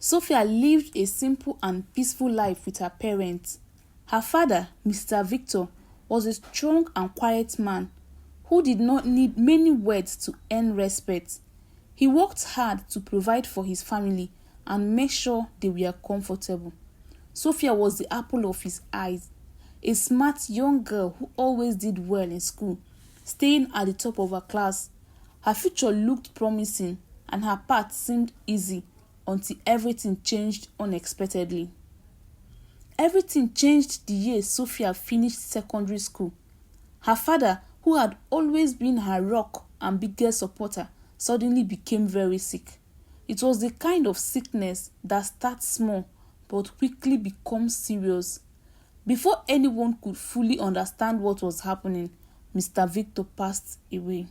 Sophia lived a simple and peaceful life with her parents. Her father, Mr. Victor, was a strong and quiet man who did not need many words to earn respect. He worked hard to provide for his family and make sure they were comfortable. Sophia was the apple of his eyes, a smart young girl who always did well in school, staying at the top of her class. Her future looked promising and her path seemed easy until everything changed unexpectedly. Everything changed the year Sophia finished secondary school. Her father, who had always been her rock and biggest supporter, suddenly became very sick. It was the kind of sickness that starts small but quickly becomes serious. Before anyone could fully understand what was happening, Mr. Victor passed away.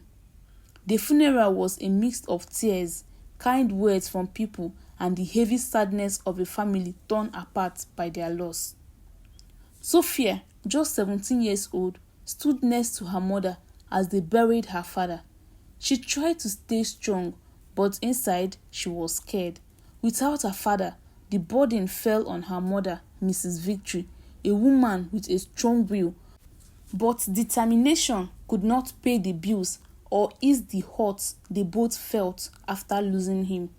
The funeral was a mix of tears, kind words from people, and the heavy sadness of a family torn apart by their loss. Sophia, just 17 years old, stood next to her mother as they buried her father. She tried to stay strong, but inside she was scared. Without her father, the burden fell on her mother, Mrs. Victory, a woman with a strong will, but determination could not pay the bills or ease the hurt they both felt after losing him.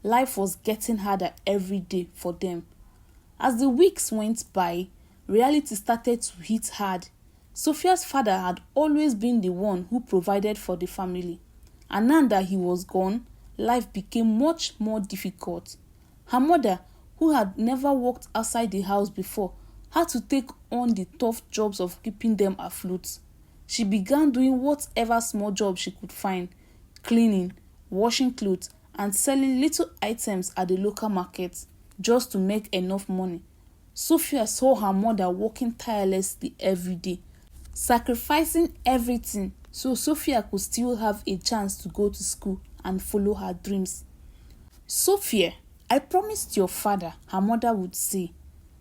Life was getting harder every day for them. As the weeks went by, reality started to hit hard. Sophia's father had always been the one who provided for the family, and now that he was gone, life became much more difficult. Her mother, who had never worked outside the house before, had to take on the tough jobs of keeping them afloat. She began doing whatever small job she could find, cleaning, washing clothes, and selling little items at the local market just to make enough money. Sophia saw her mother working tirelessly every day, sacrificing everything so Sophia could still have a chance to go to school and follow her dreams. "Sophia, I promised your father," her mother would say,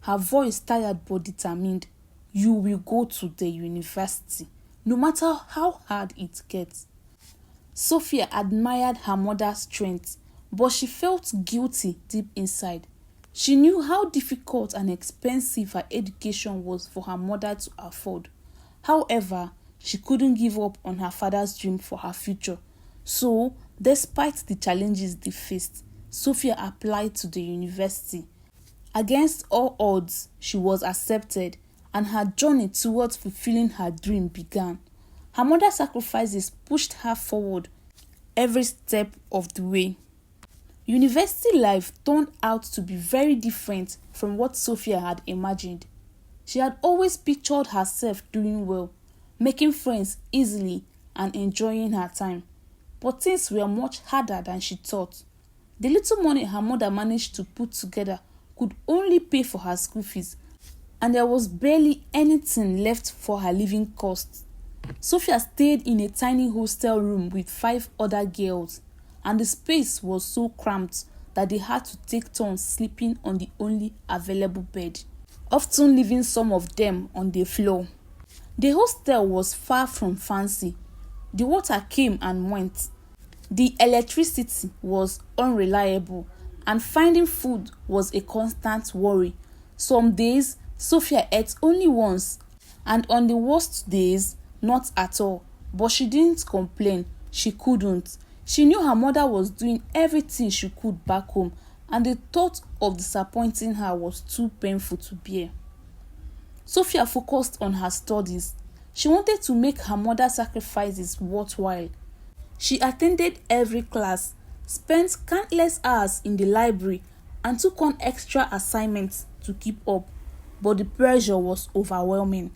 her voice tired but determined, "you will go to the university, no matter how hard it gets." Sophia admired her mother's strength, but she felt guilty deep inside. She knew how difficult and expensive her education was for her mother to afford. However, she couldn't give up on her father's dream for her future. So, despite the challenges they faced, Sophia applied to the university. Against all odds, she was accepted, and her journey towards fulfilling her dream began. Her mother's sacrifices pushed her forward every step of the way. University life turned out to be very different from what Sophia had imagined. She had always pictured herself doing well, making friends easily, and enjoying her time. But things were much harder than she thought. The little money her mother managed to put together could only pay for her school fees, and there was barely anything left for her living costs. Sophia stayed in a tiny hostel room with 5 other girls, and the space was so cramped that they had to take turns sleeping on the only available bed, often leaving some of them on the floor. The hostel was far from fancy. The water came and went. The electricity was unreliable, and finding food was a constant worry. Some days, Sophia ate only once, and on the worst days, not at all. But she didn't complain. She couldn't. She knew her mother was doing everything she could back home, and the thought of disappointing her was too painful to bear. Sophia focused on her studies. She wanted to make her mother's sacrifices worthwhile. She attended every class, spent countless hours in the library, and took on extra assignments to keep up. But the pressure was overwhelming.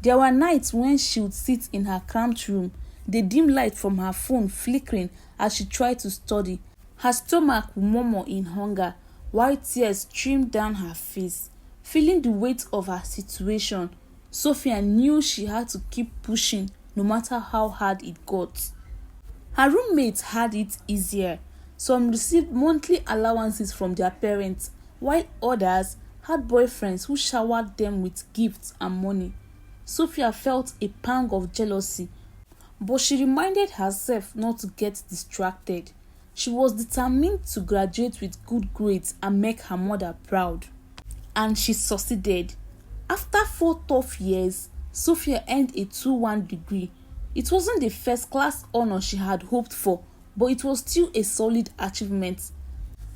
There were nights when she would sit in her cramped room, the dim light from her phone flickering as she tried to study. Her stomach would murmur in hunger, while tears streamed down her face. Feeling the weight of her situation, Sophia knew she had to keep pushing no matter how hard it got. Her roommates had it easier. Some received monthly allowances from their parents, while others had boyfriends who showered them with gifts and money. Sophia felt a pang of jealousy, but she reminded herself not to get distracted. She was determined to graduate with good grades and make her mother proud. And she succeeded. After 4 tough years, Sophia earned a 2:1 degree. It wasn't the first class honor she had hoped for, but it was still a solid achievement.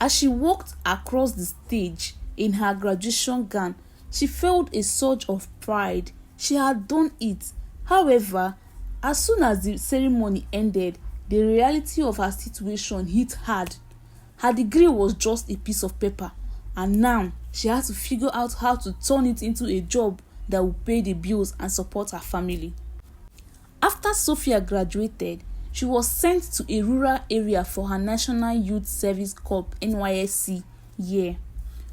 As she walked across the stage in her graduation gown, she felt a surge of pride. She had done it. However, as soon as the ceremony ended, the reality of her situation hit hard. Her degree was just a piece of paper, and now she had to figure out how to turn it into a job that would pay the bills and support her family. After Sophia graduated, she was sent to a rural area for her National Youth Service Corps (NYSC) year.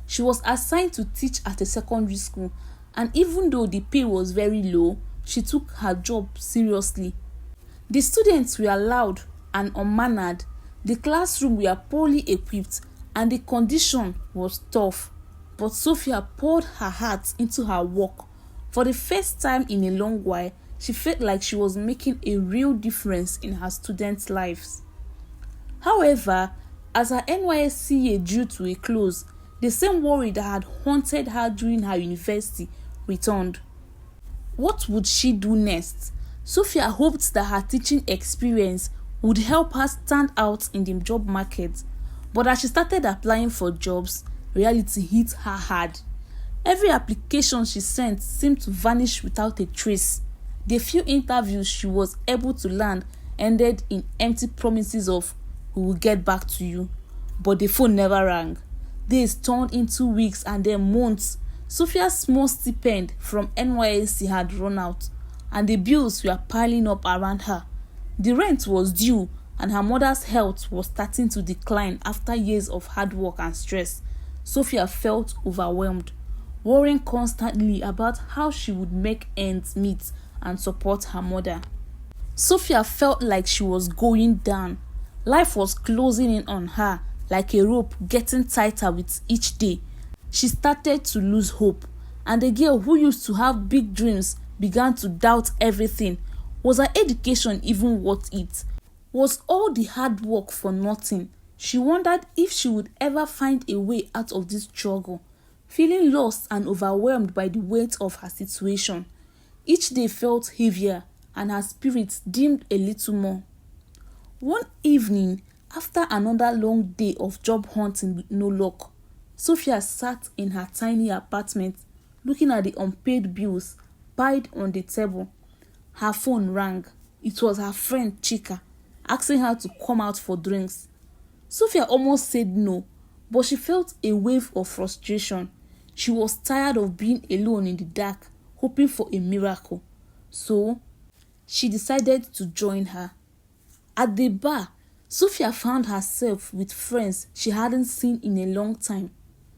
She was assigned to teach at a secondary school, and even though the pay was very low, she took her job seriously. The students were loud and unmannered, the classroom were poorly equipped, and the condition was tough. But Sophia poured her heart into her work. For the first time in a long while, she felt like she was making a real difference in her students' lives. However, as her NYSC year drew to a close, the same worry that had haunted her during her university returned. What would she do next? Sophia hoped that her teaching experience would help her stand out in the job market, but as she started applying for jobs, reality hit her hard. Every application she sent seemed to vanish without a trace. The few interviews she was able to land ended in empty promises of "we will get back to you," but the phone never rang. Days turned into weeks and then months. Sophia's small stipend from NYSC had run out, and the bills were piling up around her. The rent was due, and her mother's health was starting to decline after years of hard work and stress. Sophia felt overwhelmed, worrying constantly about how she would make ends meet and support her mother. Sophia felt like she was going down. Life was closing in on her like a rope, getting tighter with each day. She started to lose hope, and the girl who used to have big dreams began to doubt everything. Was her education even worth it? Was all the hard work for nothing? She wondered if she would ever find a way out of this struggle. Feeling lost and overwhelmed by the weight of her situation, each day felt heavier and her spirits dimmed a little more. One evening, after another long day of job hunting with no luck, Sophia sat in her tiny apartment looking at the unpaid bills piled on the table. Her phone rang. It was her friend Chika, asking her to come out for drinks. Sophia almost said no, but she felt a wave of frustration. She was tired of being alone in the dark, hoping for a miracle. So, she decided to join her. At the bar, Sophia found herself with friends she hadn't seen in a long time.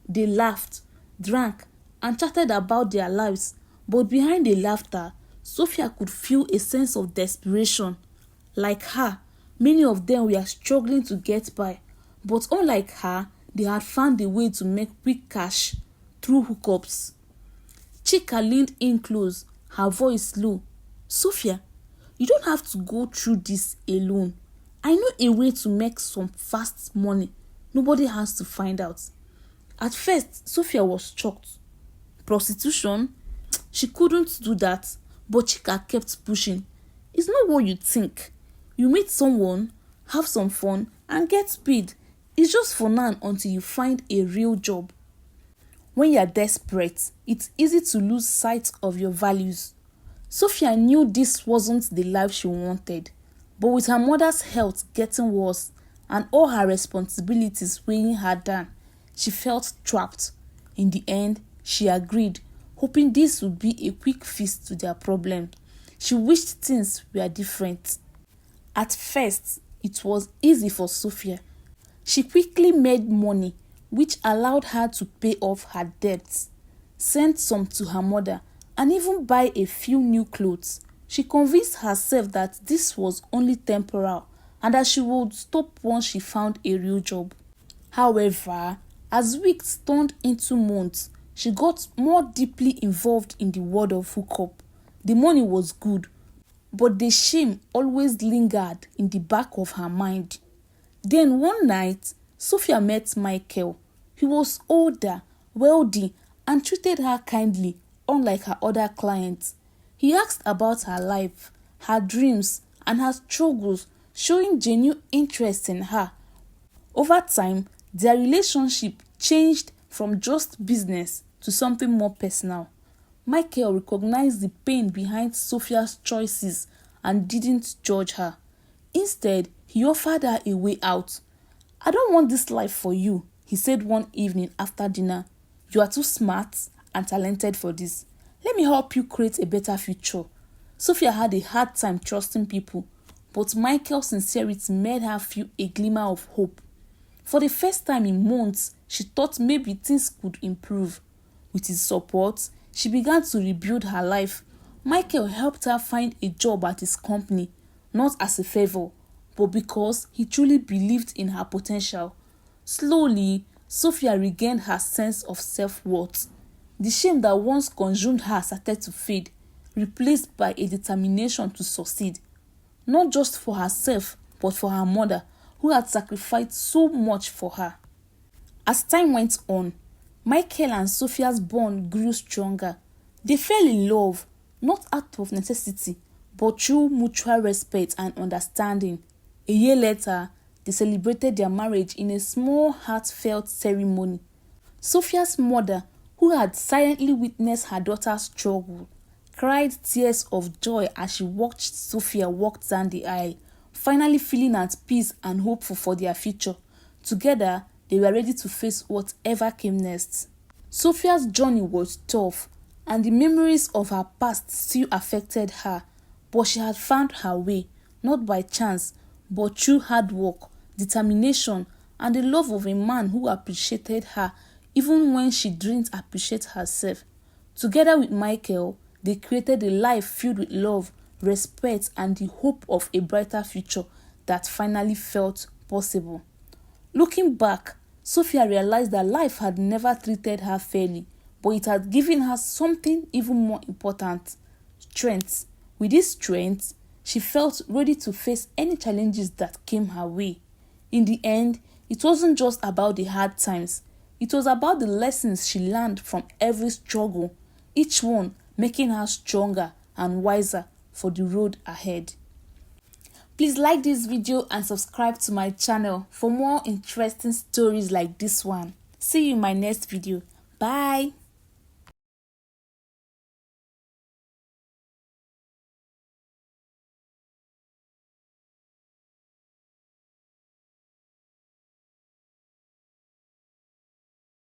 They laughed, drank, and chatted about their lives, but behind the laughter, Sophia could feel a sense of desperation. Like her, many of them were struggling to get by, but unlike her, they had found a way to make quick cash through hookups. Chika leaned in close, her voice low. "Sophia, you don't have to go through this alone. I know a way to make some fast money. Nobody has to find out." At first, Sophia was shocked. Prostitution? She couldn't do that, but Chika kept pushing. "It's not what you think. You meet someone, have some fun, and get paid. It's just for now until you find a real job." When you're desperate, it's easy to lose sight of your values. Sophia knew this wasn't the life she wanted, but with her mother's health getting worse and all her responsibilities weighing her down, she felt trapped. In the end, she agreed, hoping this would be a quick fix to their problem. She wished things were different. At first, it was easy for Sophia. She quickly made money, which allowed her to pay off her debts, send some to her mother, and even buy a few new clothes. She convinced herself that this was only temporal and that she would stop once she found a real job. However, as weeks turned into months, she got more deeply involved in the world of hookup. The money was good, but the shame always lingered in the back of her mind. Then one night, Sophia met Michael. He was older, wealthy, and treated her kindly, unlike her other clients. He asked about her life, her dreams, and her struggles, showing genuine interest in her. Over time, their relationship changed from just business to something more personal. Michael recognized the pain behind Sophia's choices and didn't judge her. Instead, he offered her a way out. "I don't want this life for you," he said one evening after dinner. "You are too smart and talented for this. Let me help you create a better future." Sophia had a hard time trusting people, but Michael's sincerity made her feel a glimmer of hope. For the first time in months, she thought maybe things could improve. With his support, she began to rebuild her life. Michael helped her find a job at his company, not as a favor, but because he truly believed in her potential. Slowly, Sophia regained her sense of self-worth. The shame that once consumed her started to fade, replaced by a determination to succeed, not just for herself, but for her mother, who had sacrificed so much for her. As time went on, Michael and Sophia's bond grew stronger. They fell in love, not out of necessity, but through mutual respect and understanding. A year later, they celebrated their marriage in a small, heartfelt ceremony. Sophia's mother, who had silently witnessed her daughter's struggle, cried tears of joy as she watched Sophia walk down the aisle, finally feeling at peace and hopeful for their future. Together, they were ready to face whatever came next. Sophia's journey was tough, and the memories of her past still affected her, but she had found her way, not by chance, but through hard work, determination, and the love of a man who appreciated her even when she didn't appreciate herself. Together with Michael, they created a life filled with love, respect, and the hope of a brighter future that finally felt possible. Looking back, Sophia realized that life had never treated her fairly, but it had given her something even more important: strength. With this strength, she felt ready to face any challenges that came her way. In the end, it wasn't just about the hard times. It was about the lessons she learned from every struggle, each one making her stronger and wiser for the road ahead. Please like this video and subscribe to my channel for more interesting stories like this one. See you in my next video. Bye.